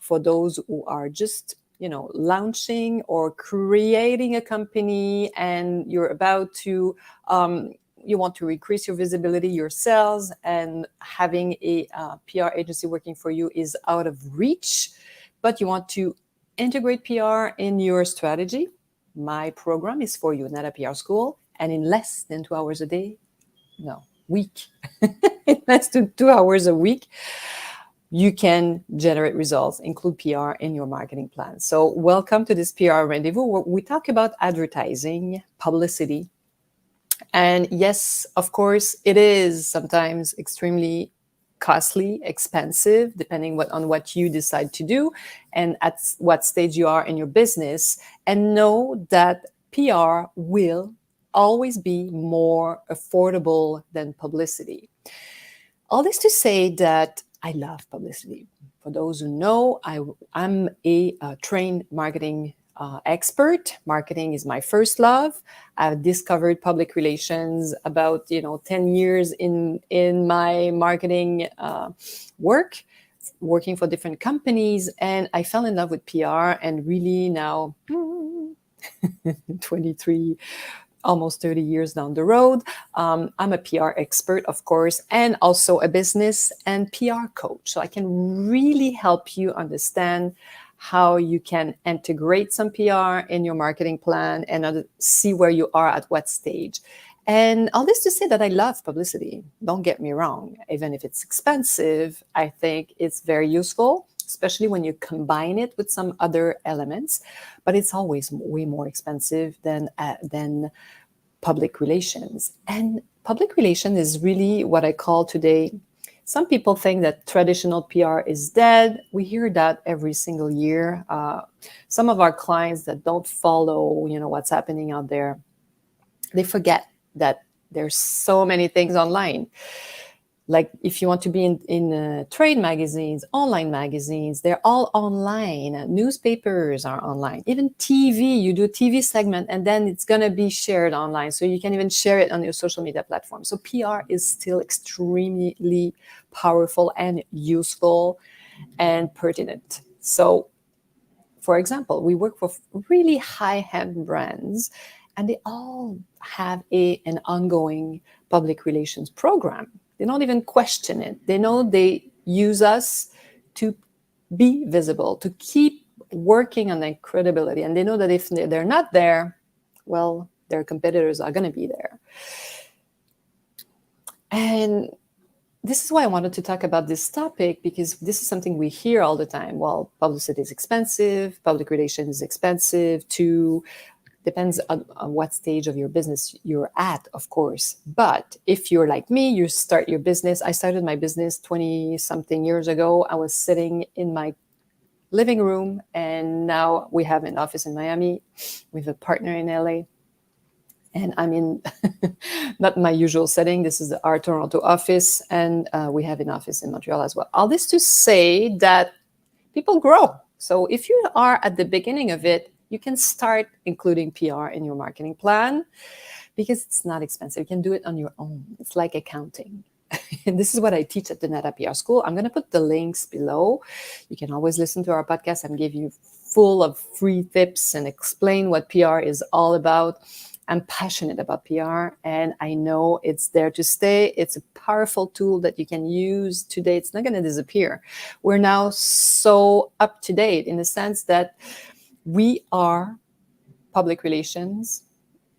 for those who are just, launching or creating a company, and you're about to, you want to increase your visibility, your sales, and having a PR agency working for you is out of reach, but you want to integrate PR in your strategy. My program is for you, NATA PR School, and in less than 2 hours a day, week, in less than 2 hours a week, you can generate results, include PR in your marketing plan. So welcome to this PR Rendezvous, where we talk about advertising, publicity. And yes, of course, it is sometimes extremely costly, expensive, depending on what you decide to do and at what stage you are in your business. And know that PR will always be more affordable than publicity. All this to say that I love publicity. For those who know, I'm a trained marketing expert. Marketing is my first love. I've discovered public relations about 10 years in my marketing work, working for different companies, and I fell in love with PR. And really now, 23. Almost 30 years down the road. I'm a PR expert, of course, and also a business and PR coach. So I can really help you understand how you can integrate some PR in your marketing plan and see where you are at what stage. And all this to say that I love publicity. Don't get me wrong. Even if it's expensive, I think it's very useful, especially when you combine it with some other elements. But it's always way more expensive than public relations. And public relations is really what I call today. Some people think that traditional PR is dead. We hear that every single year. Some of our clients that don't follow, what's happening out there, they forget that there's so many things online. Like if you want to be in trade magazines, online magazines, they're all online. Newspapers are online. Even TV, you do a TV segment and then it's going to be shared online. So you can even share it on your social media platform. So PR is still extremely powerful and useful and pertinent. So, for example, we work for really high-end brands and they all have an ongoing public relations program. They don't even question it. They know they use us to be visible, to keep working on their credibility. And they know that if they're not there, well, their competitors are going to be there. And this is why I wanted to talk about this topic, because this is something we hear all the time. Well, publicity is expensive, public relations is expensive too. Depends on what stage of your business you're at, of course. But if you're like me, you start your business. I started my business 20-something years ago. I was sitting in my living room, and now we have an office in Miami. We have a partner in LA. And I'm in not my usual setting. This is our Toronto office, and we have an office in Montreal as well. All this to say that people grow. So if you are at the beginning of it, you can start including PR in your marketing plan because it's not expensive. You can do it on your own. It's like accounting. And this is what I teach at the NATA PR School. I'm going to put the links below. You can always listen to our podcast and give you full of free tips and explain what PR is all about. I'm passionate about PR, and I know it's there to stay. It's a powerful tool that you can use today. It's not going to disappear. We're now so up to date in the sense that we are public relations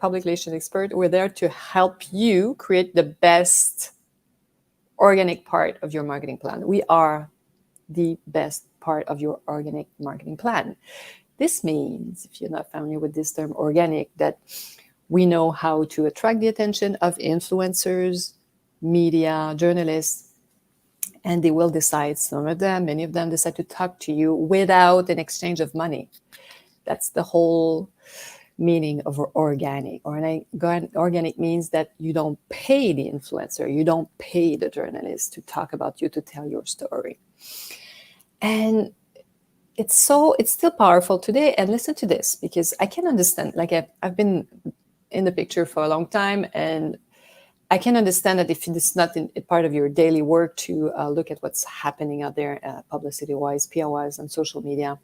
expert. We're there to help you create the best organic part of your marketing plan. We are the best part of your organic marketing plan. This means, if you're not familiar with this term organic, that we know how to attract the attention of influencers, media, journalists, and they will decide, many of them decide to talk to you without an exchange of money. That's the whole meaning of organic. Organic means that you don't pay the influencer, you don't pay the journalist to talk about you, to tell your story. And it's still powerful today. And listen to this, because I can understand, like I've been in the picture for a long time, and I can understand that if it's not a part of your daily work to look at what's happening out there, publicity-wise, PR-wise, on social media,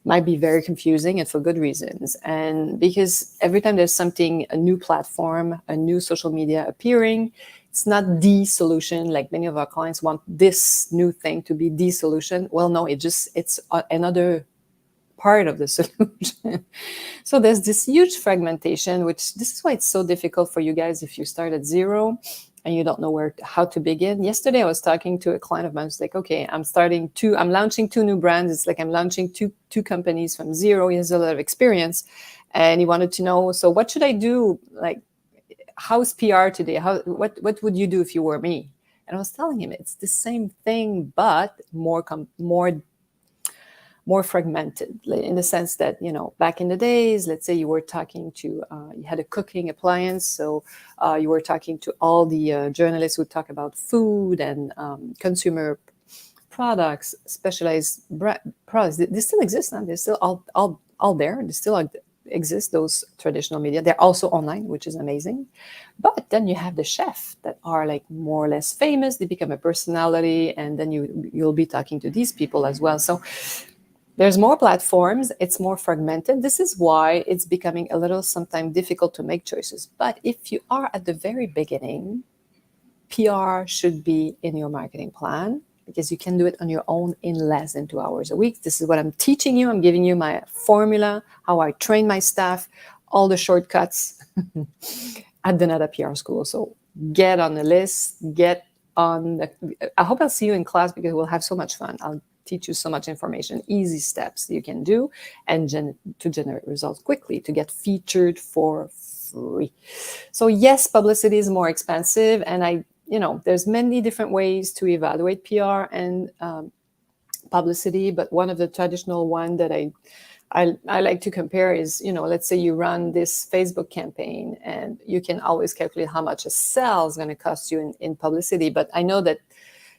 might be very confusing, and for good reasons. And because every time there's something, a new platform, a new social media appearing, it's not the solution. Like many of our clients want this new thing to be the solution. Well, no, it's another part of the solution. So there's this huge fragmentation, which this is why it's so difficult for you guys if you start at zero and you don't know how to begin. Yesterday, I was talking to a client of mine who's like, okay, I'm launching 2 new brands. It's like I'm launching two companies from zero. He has a lot of experience. And he wanted to know, so what should I do? Like, how's PR today? What would you do if you were me? And I was telling him it's the same thing, but more fragmented, in the sense that, back in the days, let's say you were talking to, you had a cooking appliance, so you were talking to all the journalists who talk about food and consumer products, specialized products. They still exist, and they're still all there. They still exist, those traditional media. They're also online, which is amazing. But then you have the chef that are like more or less famous. They become a personality, and then you'll be talking to these people as well. So there's more platforms, it's more fragmented. This is why it's becoming a little sometimes difficult to make choices. But if you are at the very beginning, PR should be in your marketing plan, because you can do it on your own in less than 2 hours a week. This is what I'm teaching you. I'm giving you my formula, how I train my staff, all the shortcuts at the NATA PR school. So get on the list, I hope I'll see you in class, because we'll have so much fun. I'll teach you so much information, easy steps you can do, and to generate results quickly, to get featured for free. So yes, publicity is more expensive, and there's many different ways to evaluate PR and publicity, but one of the traditional one that I like to compare is, let's say you run this Facebook campaign, and you can always calculate how much a sale is going to cost you in publicity. But I know that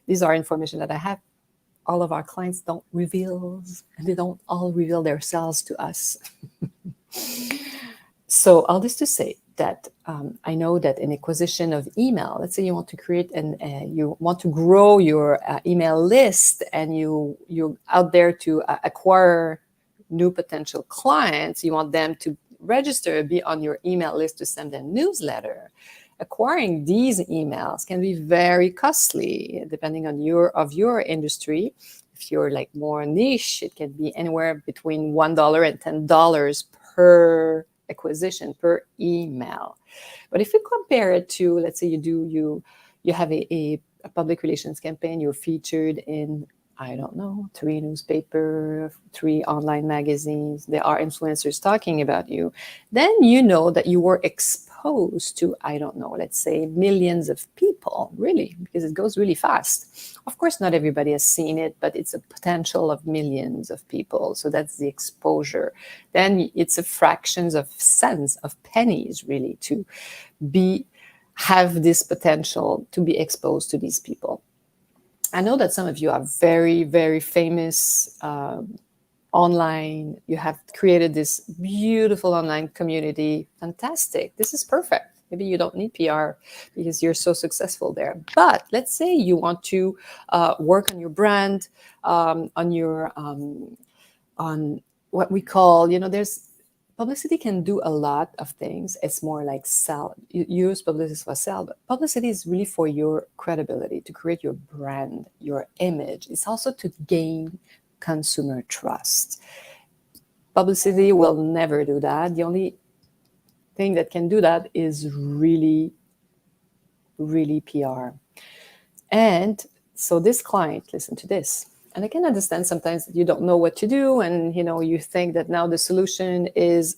these are information that I have. All of our clients don't reveal, and they don't all reveal their sales to us. So all this to say that I know that an acquisition of email, let's say you want to create you want to grow your email list, and you're out there to acquire new potential clients. You want them to register, be on your email list to send them newsletter. Acquiring these emails can be very costly, depending on your industry. If you're like more niche, it can be anywhere between $1 and $10 per acquisition, per email. But if you compare it to, let's say you have a public relations campaign, you're featured in, I don't know, 3 newspapers, 3 online magazines, there are influencers talking about you, then you know that you were exposed to, I don't know, let's say millions of people, really, because it goes really fast. Of course, not everybody has seen it, but it's a potential of millions of people. So that's the exposure. Then it's a fractions of cents, of pennies, really, to have this potential to be exposed to these people. I know that some of you are very, very famous online. You have created this beautiful online community. Fantastic. This is perfect. Maybe you don't need PR because you're so successful there. But let's say you want to work on your brand, on what we call, there's publicity can do a lot of things. It's more like sell. You use publicity for sell, but publicity is really for your credibility, to create your brand, your image. It's also to gain consumer trust. Publicity will never do that. The only thing that can do that is really, really PR. And so this client, listen to this. And I can understand sometimes that you don't know what to do, and you think that now the solution is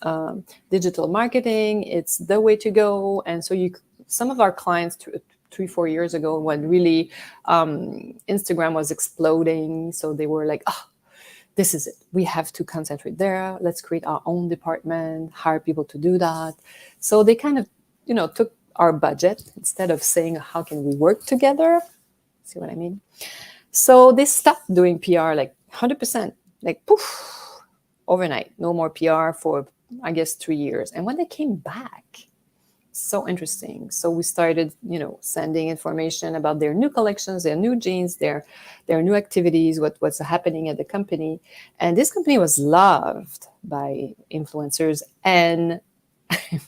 digital marketing. It's the way to go. And so some of our clients 3-4 years ago, when really Instagram was exploding, so they were like, oh, this is it. We have to concentrate there. Let's create our own department, hire people to do that. So they kind of, took our budget instead of saying, how can we work together? See what I mean? So they stopped doing PR like 100%, like poof, overnight. No more PR for, I guess, 3 years. And when they came back, So interesting. So we started, sending information about their new collections, their new jeans, their new activities, what's happening at the company. And this company was loved by influencers and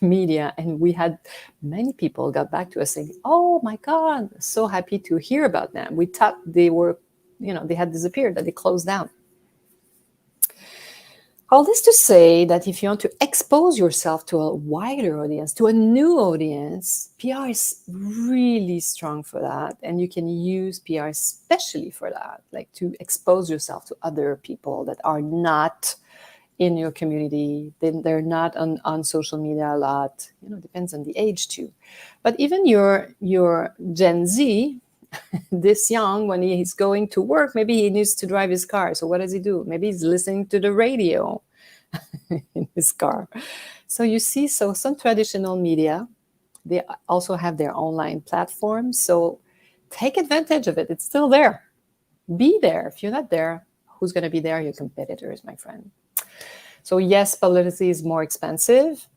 media. And we had many people got back to us saying, "Oh my God, so happy to hear about them. We thought they were, they had disappeared, that they closed down." All this to say that if you want to expose yourself to a wider audience, to a new audience, PR is really strong for that. And you can use PR especially for that, like to expose yourself to other people that are not in your community. They're not on social media a lot. Depends on the age too. But even your Gen Z, this young, when he's going to work, maybe he needs to drive his car. So what does he do? Maybe he's listening to the radio in his car. So you see, so some traditional media, they also have their online platforms. So take advantage of it. It's still there. Be there. If you're not there, who's going to be there? Your competitors, my friend. So yes, publicity is more expensive,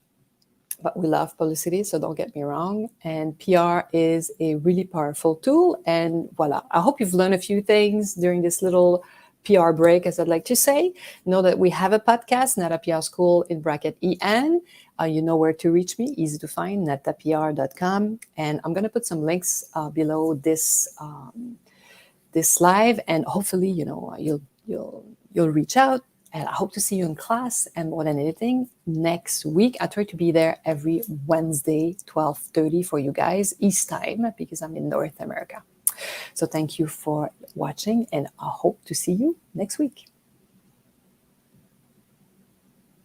but we love publicity, so don't get me wrong. And PR is a really powerful tool. And voila, I hope you've learned a few things during this little PR break, as I'd like to say. Know that we have a podcast, NATA PR School in bracket EN. You know where to reach me, easy to find, natapr.com. And I'm going to put some links below this live, and hopefully, you'll reach out. And I hope to see you in class. And more than anything, next week, I try to be there every Wednesday, 12:30 for you guys, East time, because I'm in North America. So thank you for watching, and I hope to see you next week.